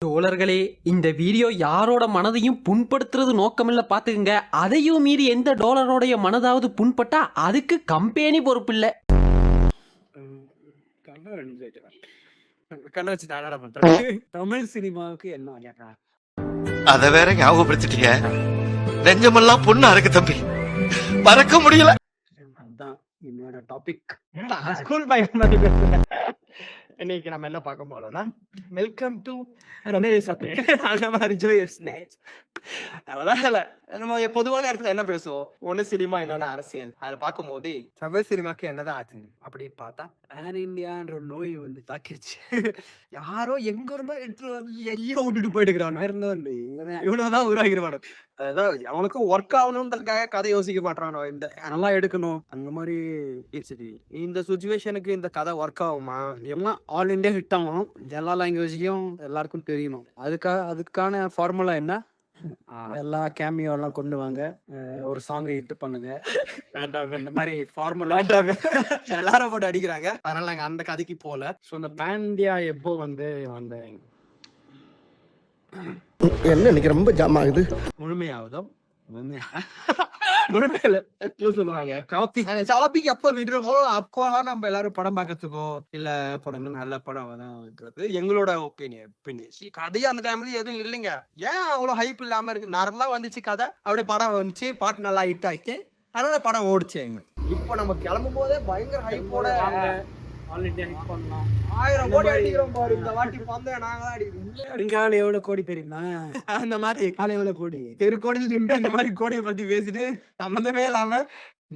தோழர்களே, இந்த வீடியோ யாரோட மனதையும் புண்படுத்துறது நோக்கமில்ல பாத்துக்கங்க. அதையும் மீறி எந்த டோலரோடைய மனதாவது புண்பட்டா அதுக்கு கம்பெனி பொறுப்பில்ல. தமிழ் சினிமாவுக்கு என்ன கேட்டா அத வேற ஞாபகப்படுத்திட்டீங்க. நெஞ்சமெல்லாம் பொண்ணு அறக்கு தம்பி, மறக்க முடியல. அதுதான் என்னோட டாபிக். ஸ்கூல் பையன் மாதிரி பேசுறேன். இன்னைக்கு நம்ம என்ன பார்க்க போறோம்னா வெல்கம் டு ரமேஷ் அந்த மாதிரி ஜோயஸ் நைட்ஸ். அவ்வளோதான் இல்லை, நம்ம பொதுவான இடத்துல என்ன பேசுவோம், ஒன்று சினிமா என்னன்னா அரசியல். அதை பார்க்கும்போது தமிழ் சினிமாக்கு என்னதான் ஆச்சு அப்படின்னு பார்த்தா பேன் இந்தியான்ற நோய் வந்து தாக்கிடுச்சு. யாரோ எங்க இருந்தோ எடுத்துட்டு வந்து எல்லாம் விட்டுட்டு போயிட்டுக்கிறான். இவ்வளவுதான் உருவாகிடுவானு. அதான் அவனுக்கும் ஒர்க் ஆகணும்ன்றதுக்காக கதை யோசிக்க மாட்டானோ, இந்த நல்லா எடுக்கணும் அந்த மாதிரி. சரி, இந்த சுச்சுவேஷனுக்கு இந்த கதை ஒர்க் ஆகுமா, எல்லாம் ஆல் இண்டியா ஹிட் ஆகணும், எல்லா லாங்குவேஜ்லயும் எல்லாருக்கும் தெரியணும். அதுக்கான ஃபார்முலா என்ன, எல்லா கேமியோ எல்லாம் கொண்டு வாங்க, ஒரு சாங் ஹிட் பண்ணுங்க. இந்த மாதிரி ஃபார்முலா எல்லாரும் போட்டு அடிக்கிறாங்க. அதனால நாங்க அந்த கதைக்கு போல. ஸோ இந்த பேன் இந்தியா எப்போ வந்து என்ன இன்னைக்கு ரொம்ப ஜாம் ஆகுது. முழுமையாவதோ சொல்லுவாங்க எப்போ அப்போ நம்ம எல்லாரும் படம் பார்க்கறதுக்கோ இல்ல படம் நல்ல படம் தான் எங்களோட ஒப்பீனியன். கதையா அந்த டைம்ல எதுவும் இல்லைங்க. ஏன் அவ்வளவு ஹைப் இல்லாம இருக்கு? நார்மலா வந்துச்சு கதை, அப்படியே படம் வந்துச்சு, பாட்டு நல்லா ஹிட் ஆயிடுச்சு, அதனால படம் ஓடிச்சு. இப்போ நம்ம கிளம்பும் போதே பயங்கர ஹைப்போட ஆல் இந்தியா ஹிட் பண்ணலாம், 1000 கோடி அடிக்கிறோம் பாரு இந்த வாட்டி. பந்தயம் நாங்க தான் அடிக்கிறோம். காலை எவ்வளவு கோடி தெரியுமா? அந்த மாதிரி காலை எவ்வளவு கோடி, தெரு கோடி இந்த மாதிரி கோடியை பத்தி பேசிட்டு சம்மந்தமே இல்லாம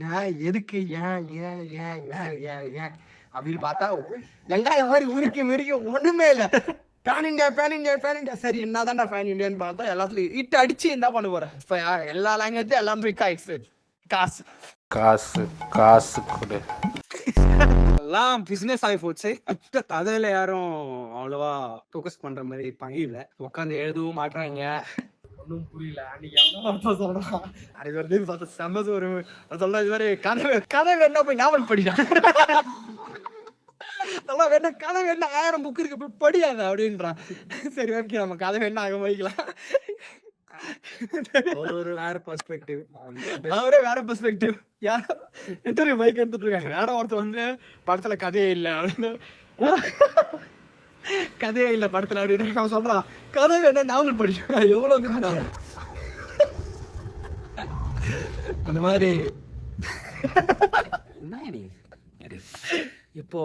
நான் எதுக்கு ஏன் ஏன் ஏன் ஏன் ஏன் ஏன் அப்படின்னு பார்த்தா வெங்காயம் மாதிரி உரிக்க ஒண்ணுமே இல்லை. Pan India pan India pan India. சரி, என்னதான்டா பேன் இண்டியான்னு பார்த்தா எல்லாத்துலயும் இட்டு அடிச்சு என்ன பண்ண போறேன். இப்ப எல்லா லாங்குவேஜும் எல்லாம் போய் காசு காசு காசு கொடு. எல்லாம் பிசினஸ் ஆகி போச்சு. அதில் யாரும் அவ்வளவா ஃபோக்கஸ் பண்ற மாதிரி இருப்பாங்க. இல்லை, உட்காந்து எழுதவும் மாட்டாங்க, ஒன்றும் புரியல. அன்னைக்கு சொல்றான் அது வந்து பார்த்தா சம்மது ஒரு சொல்ல இது மாதிரி கதை வேணா போய் நாவல் படிட்டான். அதெல்லாம் வேணா கதை வேணா 1000 புக் இருக்கு போய் படியாத அப்படின்றான். சரி, ஓகே, நம்ம கதை வேணா ஆக வைக்கலாம். ஒரு வேற பெர்ஸ்பெக்டிவ், அவரே வேற பெர்ஸ்பெக்டிவ். யாரோ இன்டர்வியூ பைக் எடுத்துட்டு இருக்காங்க, யாரோ ஒருத்தர் வந்து படத்துல கதையே இல்லை அப்படின்னு, கதையே இல்லை படத்துல அப்படின்னு அவன் சொல்றான். கதை வேணா நாவல் படிச்சா எவ்வளவு அந்த மாதிரி. இப்போ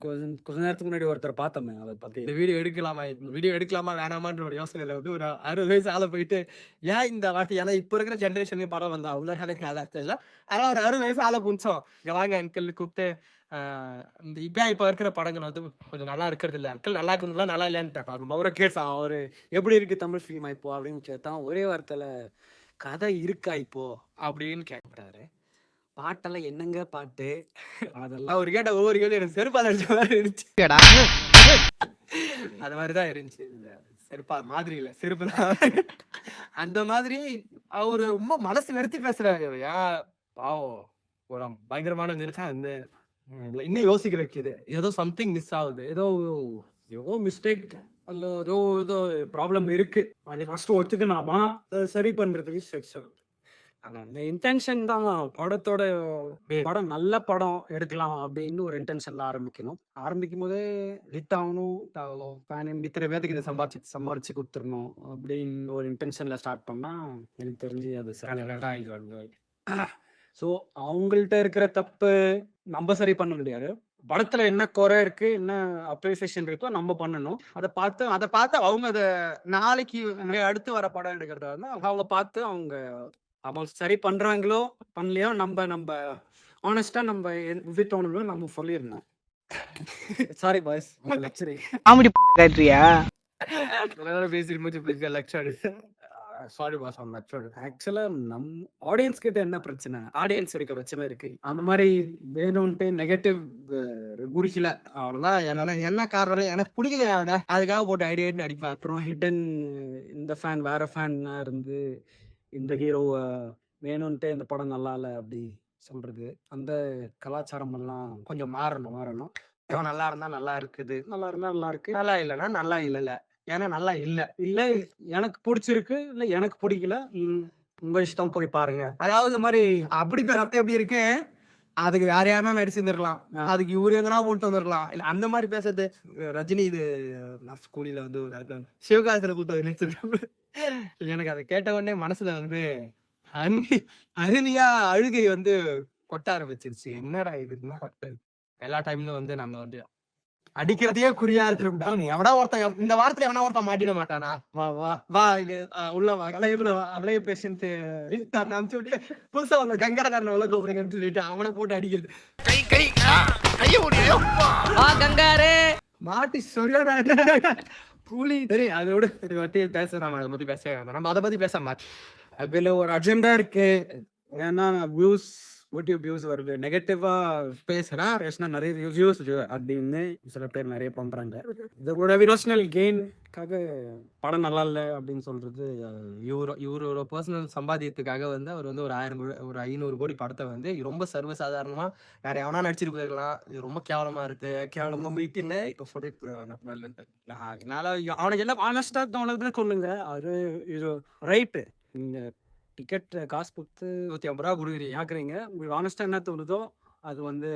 கொஞ்ச நேரத்துக்கு முன்னாடி ஒருத்தர் பார்த்தோமே, அதை பத்தி இந்த வீடியோ எடுக்கலாமா வேணாமான்ற ஒரு யோசனையில வந்து ஒரு 60 வயசு ஆள போயிட்டு ஏன் இந்த வாட்டி, ஏன்னா இப்ப இருக்கிற ஜென்ரேஷனுக்கு படம் வந்தா அவ்வளோ எனக்கு நல்லா தெரியல. அதனால ஒரு 60 வயசு ஆள புடிச்சோம், இங்க வாங்க அங்கிள் கூப்பிட்டு இந்த இப்ப இருக்கிற படங்கள் வந்து கொஞ்சம் நல்லா இருக்கிறது இல்லை, அங்கிள் நல்லா இருக்குங்களா நல்லா இல்லையான்னு அவரை கேட்டான். அவரு எப்படி இருக்கு தமிழ் சினிமா இப்போ அப்படின்னு கேட்டான். ஒரே வார்த்தையில கதை இருக்கா இப்போ அப்படின்னு கேட்கிறாரு. பாட்டெல்லாம் என்னங்க பாட்டு, அதெல்லாம் ஒரு கேட்ட ஒவ்வொரு கேள்வி எனக்கு செருப்பால் அடிச்ச மாதிரி இருந்துச்சு. அது மாதிரிதான் இருந்துச்சு. செருப்பா மாதிரி இல்ல, செருப்பு தான். அந்த மாதிரி அவரு ரொம்ப மனசு நிறுத்தி பேசுறாரு. பாவம், ஒரு பயங்கரமான நிறுத்தா இந்த இன்னும் யோசிக்க வைக்குது. ஏதோ சம்திங் மிஸ் ஆகுது, ஏதோ மிஸ்டேக் அல்ல, ஏதோ ப்ராப்ளம் இருக்கு. அது ஃபர்ஸ்ட் ஒத்துக்கலாமா, சரி பண்றதுக்கு செக்ஷன். அந்த இன்டென்ஷன் தான் படத்தோட, படம் நல்ல படம் எடுக்கலாம் அப்படின்னு ஒரு இன்டென்ஷன்ல ஆரம்பிக்கும் போதே ஹிட் ஆகணும், இத்தனை பேருக்கு இதை சம்பாரிச்சு கொடுத்துடணும் அப்படின்னு ஒரு இன்டென்ஷன்ல ஸ்டார்ட் பண்ணா எனக்கு தெரிஞ்சு அது ஸோ அவங்கள்ட்ட இருக்கிற தப்பு நம்ம சரி பண்ண முடியாது. படத்துல என்ன குறை இருக்கு, என்ன அப்ரிசியேஷன் இருக்கோ நம்ம பண்ணணும். அதை பார்த்து அவங்க அதை நாளைக்கு அடுத்து வர படம் எடுக்கிறதா இருந்தா அவங்க பார்த்து அவங்க சரி பண்றாங்களோ பண்ணலையோ நம்ம ஆனஸ்டா நம்ம எது தோணுதோ நம்ம சொல்லிடணும். சாரி பாய்ஸ், லெக்சர் காமெடி காட்டுறியா? பேசிட்டு லெக்சர். சாரி பாஸ், ஆக்சுவலா நம் ஆடியன்ஸ் கிட்ட என்ன பிரச்சனை, ஆடியன்ஸ் இருக்க பிரச்சனை இருக்கு. அந்த மாதிரி வேணும்ட்டு நெகட்டிவ் குறிக்கல, அவ்வளவுதான். என்ன காரணம் எனக்கு பிடிக்கல, அதுக்காக போட்டு ஐடியா அடிப்பேன். அப்புறம் ஹிடன் இந்த ஃபேன் வேற ஃபேன்னா இருந்து இந்த ஹீரோ வேணும்ன்ட்டு இந்த படம் நல்லா இல்லை அப்படி சொல்றது, அந்த கலாச்சாரம் எல்லாம் கொஞ்சம் மாறணும். இவன் நல்லா இருந்தா நல்லா இருக்குது, நல்லா இருந்தா நல்லா இருக்கு, நல்லா இல்லைன்னா நல்லா இல்லைல்ல. ஏன்னா நல்லா இல்ல எனக்கு பிடிச்சிருக்கு, இல்ல எனக்கு பிடிக்கல. உங்க இஷ்டம் போய் பாருங்க. அதாவது இந்த மாதிரி அப்படி அர்த்தம் எப்படி இருக்கு? அதுக்கு வேற யாருன்னா நடிச்சிருந்திருக்கலாம். அதுக்கு இவரு எதனா போட்டு வந்திருக்கலாம். இல்ல அந்த மாதிரி பேசுறது ரஜினி இது நான் ஸ்கூலில வந்து சிவகாசியில கூட்டு நடிச்சிருக்காங்க. எனக்கு அதை கேட்ட உடனே மனசுல வந்து அருமையா அழுகை வந்து கொட்ட ஆரம்பிச்சிருச்சு. என்னடா இது எல்லா டைம்ல வந்து நம்ம வந்து அடிக்கிறதையே குறியா இருக்கா? நீ எவனா ஒருத்தன் இந்த வாரத்துல எவனா ஒருத்தன் மாட்டிட மாட்டானா? வா வா வா உள்ள வா அலைய பேஷண்ட் அனுப்பிச்சு புதுசா வந்த கங்காரன் உள்ள கூப்பிடுங்கன்னு சொல்லிட்டு அவனை போட்டு அடிக்கிறது. மாட்டி சொல்ல கூலி தெரியும். அதோட பத்தி பேச நம்ம அதை பத்தி பேச நம்ம அதை பத்தி பேச மாட்டோம். அதுல ஒரு அஜெண்டா இருக்கு. ஏன்னா வியூஸ் யூடியூப் வியூஸ் வருது. நெகட்டிவா பேசுறா பேசினா நிறைய வியூஸ் அப்படின்னு சில பேர் நிறைய பண்றாங்க. இதோட விரோஷனல் கெயின்காக படம் நல்லா இல்லை அப்படின்னு சொல்றது இவரோட பர்சனல் சம்பாதியத்துக்காக வந்து அவர் வந்து ஒரு 500 கோடி படத்தை வந்து ரொம்ப சர்வசாதாரணமா வேற எவனா நடிச்சிட்டு போயிருக்கலாம். இது ரொம்ப கேவலமா இருக்கு, கேவலமா மீட்டின்னு இப்போ அதனால அவனுக்கு எல்லாம் ஆனஸ்டா தோணுதுன்னு சொல்லுங்க. அது இது ரைட்டு. நீங்க டிக்கெட் காசு கொடுத்து 150 ரூபா கொடுக்குறீங்க. உங்களுக்கு ஆனஸ்டா என்ன தோணுதோ அது வந்து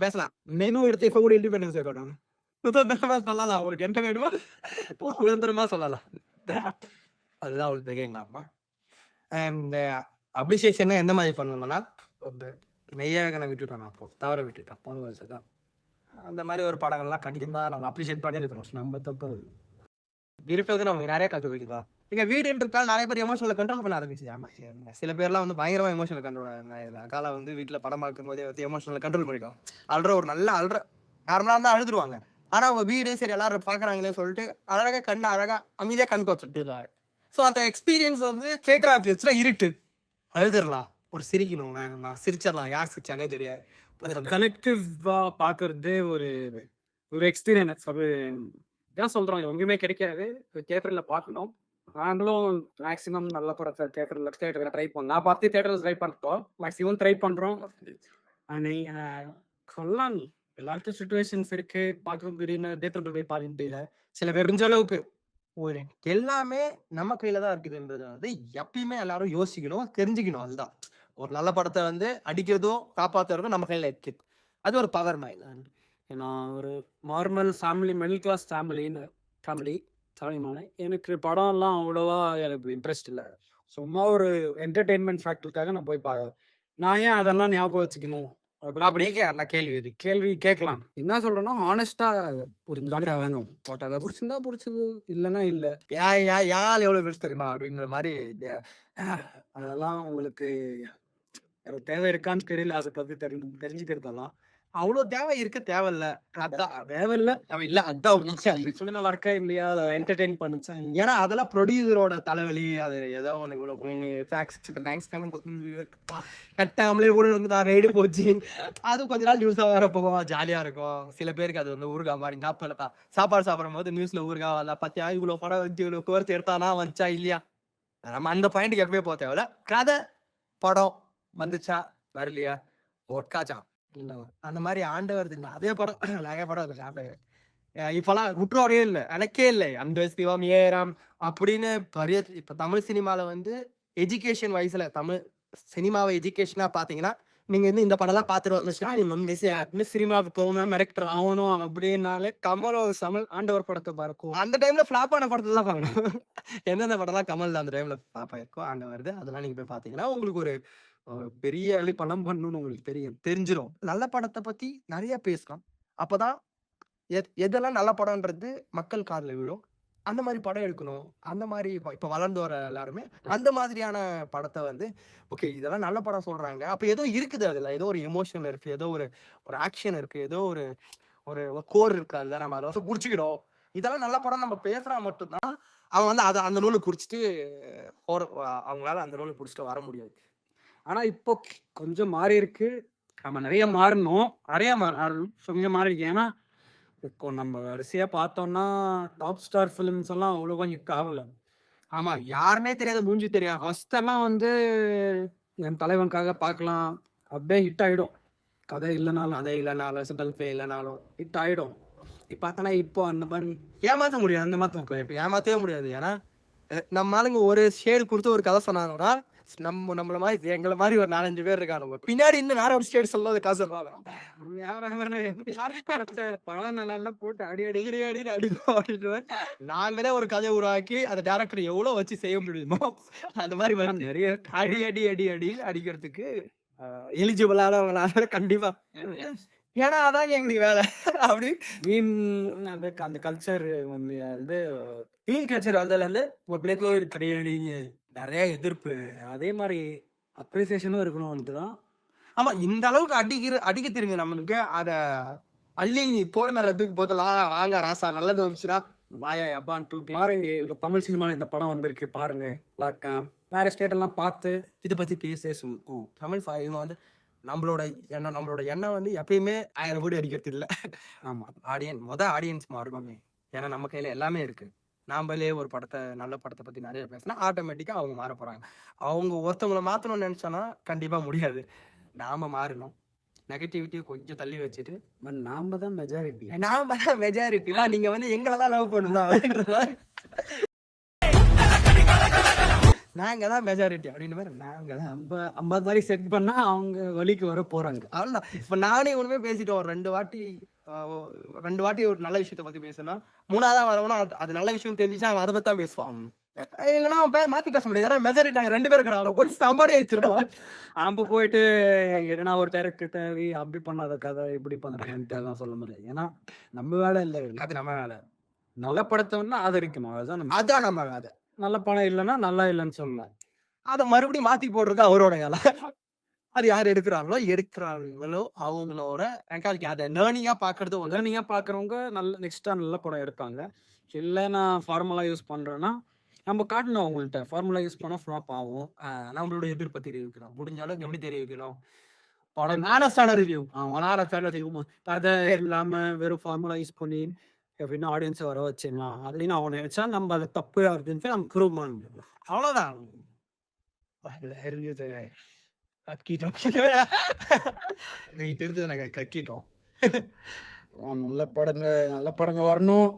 பேசலாம். மெனு எடுத்து இப்ப கூட இண்டிபெண்டன்ஸ் இருக்கட்டும். சொல்லலாம், அவருக்கு என்ன வேணுமோ சுதந்திரமா சொல்லலாம். அதுதான் அவருக்கு தெரியுங்களாமா. இந்த அப்ரிசியேஷன் எந்த மாதிரி பண்ணணும்னா வந்து மெய்யாகனை விட்டுட்டோம். அப்போ தவற விட்டுட்டோம். போன வருஷம் தான் அந்த மாதிரி ஒரு படங்கள்லாம் கண்டிப்பா நம்ம அப்ரிஷியேட் பண்ணி இருக்கணும். நம்ம தப்பு இருப்பது நமக்கு நிறைய கற்று வைக்கலாம். எங்க வீடுன்றதால நிறைய பேர் எமோஷனல் கண்ட்ரோல் பண்ண ஆரம்பிச்சு. சில பேர்லாம் வந்து பயங்கரமா எமோஷனல் கண்ட்ரோல். அக்கால வந்து வீட்டுல படம் பார்க்கும் போதே வந்து எமோஷனல் கண்ட்ரோல் பண்ணிடும். ஒரு நல்ல நார்மலா இருந்தா அழுதுருவாங்க. ஆனா அவங்க வீடு சரி எல்லாரும் பாக்குறாங்களே சொல்லிட்டு அழகா கண்ணு அழகா அமைதியா கண் கோச்சுட்டு. ஸோ அந்த எக்ஸ்பீரியன்ஸ் வந்து கேட்கறா இருட்டு அழுதுடலாம். ஒரு சிரிக்கணும், வேணும்னா சிரிச்சிடலாம். யார் சிரிச்சானே தெரியாது. கனெக்டிவா பாக்குறது ஒரு எக்ஸ்பீரியன்ஸ். அது தான் சொல்றோம், எங்கேயுமே கிடைக்காது. தியேட்டர்ல பார்க்கணும். நாங்களும் மேக்ஸிமம் நல்ல படத்தை தியேட்டர்ல ட்ரை பண்ணோம். நான் பார்த்து தியேட்டர்ல ட்ரை பண்ணுறோம். மேக்ஸிமம் ட்ரை பண்றோம். நீங்க சொல்லலாம், எல்லாருக்கும் சுச்சுவேஷன்ஸ் இருக்கு. பார்க்க திடீர்னு தியேட்டர்ல போய் பார்க்க சில பேர் இருந்த அளவுக்கு ஒரு எல்லாமே நம்ம கையில தான் இருக்குதுன்றது வந்து எப்பயுமே எல்லாரும் யோசிக்கணும், தெரிஞ்சுக்கணும். அதுதான் ஒரு நல்ல படத்தை வந்து அடிக்கிறதும் காப்பாத்துறதும் நம்ம கையில இருக்கு. அது ஒரு பவர் மாதிரி. நான் ஒரு normal family, middle class family எனக்கு படம்லாம் அவ்வளோவா எனக்கு இன்ட்ரெஸ்ட் இல்லை. சும்மா ஒரு என்டர்டெயின்மெண்ட் ஃபேக்டருக்காக நான் போய் பார்க்குறேன். நான் ஏன் அதெல்லாம் ஞாபகம் வச்சுக்கணும்? அப்படியே கேள்வி கேட்கலாம். என்ன சொல்றேன்னா, ஹானஸ்டா ஒரு ஜாலியா வேணும். அதை பிடிச்சிருந்தா பிடிச்சது, இல்லைன்னா இல்லை. யார் எவ்வளவு பெருசு தெரியுமா அப்படிங்கிற மாதிரி. அதெல்லாம் உங்களுக்கு தேவை இருக்கான்னு தெரியல. அதை பத்தி தெரிஞ்சுக்கிறதெல்லாம் அவ்வளவு தேவை இருக்கு, தேவையில்ல. அதான் தேவையில்ல, அதான் நல்லா இருக்கா இல்லையா, அதை என்டர்டெயின் பண்ணுச்சா. ஏன்னா அதெல்லாம் ப்ரொடியூசரோட தலைவலி. அது ஏதோ கட்டாமலே கூட வந்து நான் ரைடு போச்சு. அது கொஞ்ச நாள் நியூஸா வேற போகும், ஜாலியா இருக்கும். சில பேருக்கு அது வந்து ஊருகா மாதிரி. சாப்பாடு சாப்பிடும் போது நியூஸ்ல ஊருகா வரல, பத்தியா இவ்வளவு படம் வந்து இவ்வளவு கோர்த்து எடுத்தானா வந்துச்சா இல்லையா. நம்ம அந்த பாயிண்ட்டுக்கு எப்பவே போக தேவையில்ல. கதை படம் வந்துச்சா வரலையா, ஒட்காச்சா அந்த மாதிரி ஆண்டவர் அதே படம் நிறைய படம் இப்பெல்லாம் விட்டுறோடே இல்லை, எனக்கே இல்லை. அந்த சிவம் ஏறாம் அப்படின்னு இப்ப தமிழ் சினிமால வந்து எஜுகேஷன் வைஸ்ல தமிழ் சினிமாவை எஜுகேஷனா பாத்தீங்கன்னா, நீங்க வந்து இந்த படம் எல்லாம் பாத்துட்டு வந்துச்சுன்னா சினிமாவுக்கு போகணும், மெரக்டர் ஆகணும் அப்படின்னாலே கமல் ஆண்டவர் படத்தை பார்க்கும். அந்த டைம்ல ஃபிளாப் ஆன படத்தை தான் பார்க்கணும். எந்தெந்த படம்லாம் கமல் அந்த டைம்ல ஃபிளாப் ஆயிருக்கோ ஆண்டவர், அதெல்லாம் நீங்க போய் பாத்தீங்கன்னா உங்களுக்கு ஒரு பெரிய படம் பண்ணணும்னு உங்களுக்கு தெரிஞ்சிடும். நல்ல படத்தை பத்தி நிறைய பேசலாம். அப்பதான் எதெல்லாம் நல்ல படம்ன்றது மக்கள் காதுல விழும். அந்த மாதிரி படம் எடுக்கணும். அந்த மாதிரி இப்ப வளர்ந்து வர எல்லாருமே அந்த மாதிரியான படத்தை வந்து ஓகே இதெல்லாம் நல்ல படம் சொல்றாங்க, அப்ப ஏதோ இருக்குது, அதுல ஏதோ ஒரு எமோஷன் இருக்கு, ஏதோ ஒரு ஆக்ஷன் இருக்கு, ஏதோ ஒரு கோர் இருக்கு. அதுதான் நம்ம அதை புடிச்சுக்கிறோம். இதெல்லாம் நல்ல படம் நம்ம பேசுறா மட்டும்தான் அவன் வந்து அதை அந்த நூலை குடிச்சிட்டு அவங்களால அந்த நூலை குடிச்சிட்டு வர முடியாது. ஆனா இப்போ கொஞ்சம் மாறி இருக்கு. நம்ம நிறைய மாறணும், கொஞ்சம் மாறி இருக்கு. ஏன்னா இப்போ நம்ம வரிசையா பார்த்தோம்னா டாப் ஸ்டார் ஃபிலிம்ஸ் எல்லாம் அவ்வளோ ஹிட் ஆகல. ஆமா, யாருமே தெரியாது, மூஞ்சி தெரியாது. ஃபர்ஸ்ட் எல்லாம் வந்து என் தலைவனுக்காக பார்க்கலாம், அப்படியே ஹிட் ஆயிடும். கதை இல்லைனாலும், சிங்கல் பே இல்லைனாலும் ஹிட் ஆயிடும். பார்த்தனா இப்போ அந்த மாதிரி ஏமாற்ற முடியாது. அந்த மாதிரி இப்போ ஏமாற்றவே முடியாது. ஏன்னா நம்ம ஆளுங்க ஒரு ஷேடு கொடுத்து ஒரு கதை சொன்னாங்கன்னா நம்மள மாதிரி எங்களை மாதிரி ஒரு 4-5 பேர் இருக்காங்க. பின்னாடி இன்னும் வேற ஒரு ஷேடு சொல்லாத காசு பழம் நல்லா போட்டு அடி அடிக்கும் அப்படின்னு நாங்களே ஒரு கதையை உருவாக்கி அந்த டேரக்டர் எவ்வளவு வச்சு செய்ய முடியுமோ அந்த மாதிரி வரும். நிறைய அடி அடிக்கிறதுக்கு எலிஜிபிளான கண்டிப்பா. ஏன்னா அதான் எங்களுக்கு வேலை. அப்படி அந்த கல்ச்சர் வந்து கல்ச்சர் வந்ததுல ஒரு பிளேட்ல ஒரு கிடையாது நிறைய எதிர்ப்பு. அதே மாதிரி அப்ரிசியேஷனும் இருக்கணும்னு தான். ஆமா, இந்த அளவுக்கு அடிக்க தெரியுங்க நம்மளுக்கு. அதை அள்ளி போய் மேல தூக்கி போத்தலாம். வாங்க ராசா நல்லது வந்துச்சுன்னா வாயா அப்பான்னு பாருங்க. தமிழ் சினிமாவில் இந்த படம் வந்திருக்கு பாருங்க. வேற ஸ்டேட் எல்லாம் பார்த்து இதை பத்தி பேசும். தமிழ் இவங்க வந்து நம்மளோட எண்ணம் வந்து எப்பயுமே 1000 கோடி அடிக்கிறது இல்லை. ஆமா, ஆடியன்ஸ் மாறுமே. ஏன்னா நம்ம கையில எல்லாமே இருக்கு. நாமளே ஒரு நல்ல படத்தை பத்தி நிறைய பேசினா ஆட்டோமேட்டிக்கா அவங்க மாற போறாங்க. அவங்க ஒருத்தவங்களை மாத்தணும்னு நினைச்சானா கண்டிப்பா முடியாது. நாம மாறணும். நெகட்டிவிட்டியை கொஞ்சம் தள்ளி வச்சுட்டு நாம தான் மெஜாரிட்டி. நீங்க வந்து எங்களெல்லாம் லவ் பண்ணணும். நாங்க தான் மெஜாரிட்டி அப்படின்னு மாதிரி நாங்க தான் 50 மாதிரி செட் பண்ணா அவங்க வழிக்கு வர போறாங்க. அவ்வளவுதான். இப்ப நானே ஒண்ணுமே பேசிட்டோம். 2 வாட்டி ஒரு நல்ல விஷயத்த பத்தி பேசணும். 3ஆவதா வரவனா அது நல்ல விஷயம் தெரிஞ்சுச்சா அவன் அதை பத்தி தான் பேசுவான். இல்லைன்னா அவன் மாத்தி பேச முடியாது. ஏன்னா மெஜாரிட்டி நாங்க 2 பேர் இருக்கிறாங்க. ஒரு சம்பாடி வச்சிருக்கோம். நம்ம போயிட்டு எதுனா ஒரு டேரக்டர் தேவை அப்படி பண்ணாத கதை இப்படி பண்றேன் சொல்ல முடியாது. ஏன்னா நம்ம வேலை இல்லை, அது நம்ம வேலை. நல்ல படத்தை வந்து ஆதரிக்கணும். அதான் நம்ம வேலை. நல்ல படம் இல்லைன்னா நல்லா இல்லைன்னு சொல்லலாம். அதை மறுபடியும் மாத்தி போடுறது அவரோட வேலை. அது யார் எடுக்கிறாங்களோ அவங்களோட அதை லேர்னிங்கா பாக்குறவங்க நல்ல படம் எடுப்பாங்க. இல்லை நான் ஃபார்முலா யூஸ் பண்றேன்னா நம்ம காட்டணும் அவங்கள்ட்ட. ஃபார்முலா யூஸ் பண்ணா ஃப்ளாப் ஆகும். நம்மளோட எதிர்ப்பை தெரிவிக்கணும். முடிஞ்சாலும் எப்படி தெரிவிக்கணும்? படம் நானஸ்டான ரிவ்யூ அதை இல்லாம வெறும் ஃபார்முலா யூஸ் பண்ணி எப்படின்னா ஆடியன்ஸை வர வச்சிடலாம் அப்படின்னு அவனை வச்சா நம்ம அதை தப்பு அப்படின்னு நம்ம ப்ரூவ் பண்ண முடியும். அவ்வளோதான். கக்கிட்டோம். நல்ல படங்க வரணும்.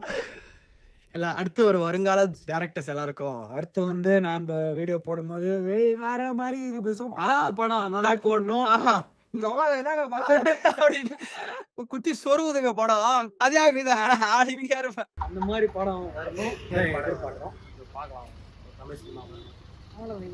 எல்லாம் அடுத்து ஒரு வருங்கால டேரக்டர்ஸ் எல்லாருக்கும் அடுத்து வந்து நம்ம வீடியோ போடும்போது வேற மாதிரி பேசுவோம். படம் நல்லா போடணும். குத்தி சொருவுதுங்க படம். அதே அந்த மாதிரி படம் வரணும். பார்க்கலாம் தமிழ் சினிமா. அவ்வளோதான்.